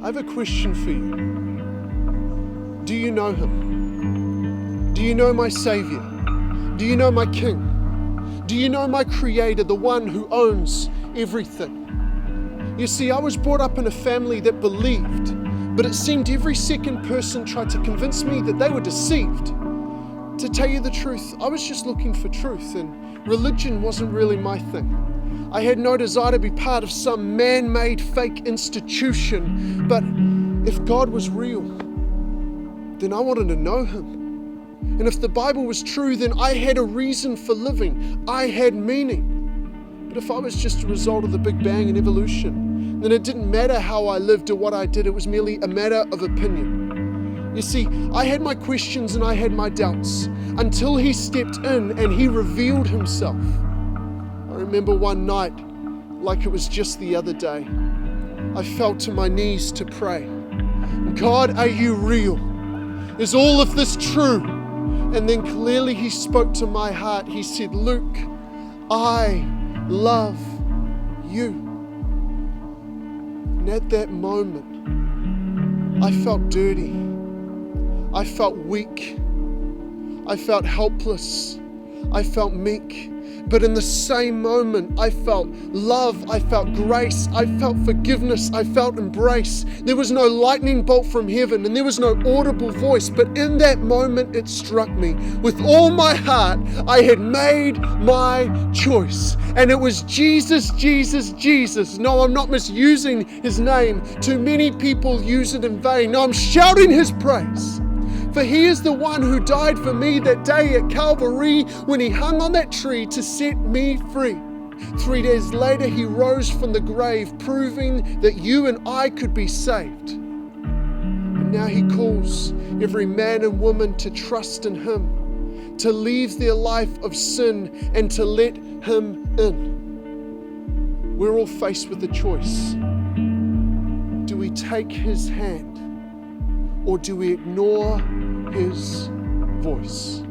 I have a question for you. Do you know Him? Do you know my Savior? Do you know my King? Do you know my Creator, the one who owns everything? You see, I was brought up in a family that believed, but it seemed every second person tried to convince me that they were deceived. To tell you the truth, I was just looking for truth, and religion wasn't really my thing. I had no desire to be part of some man-made fake institution, but if God was real, then I wanted to know Him. And if the Bible was true, then I had a reason for living. I had meaning. But if I was just a result of the Big Bang and evolution, then it didn't matter how I lived or what I did. It was merely a matter of opinion. You see, I had my questions and I had my doubts until He stepped in and He revealed Himself. I remember one night, like it was just the other day, I fell to my knees to pray. God, are you real? Is all of this true? And then clearly He spoke to my heart. He said, Luke, I love you. And at that moment, I felt dirty. I felt weak. I felt helpless. I felt meek. But in the same moment, I felt love, I felt grace, I felt forgiveness, I felt embrace. There was no lightning bolt from heaven and there was no audible voice, but in that moment it struck me. With all my heart, I had made my choice. And it was Jesus, Jesus, Jesus. No, I'm not misusing His name. Too many people use it in vain. No, I'm shouting His praise. For He is the one who died for me that day at Calvary when He hung on that tree to set me free. 3 days later, He rose from the grave, proving that you and I could be saved. And now He calls every man and woman to trust in Him, to leave their life of sin and to let Him in. We're all faced with a choice. Do we take His hand? Or do we ignore His voice?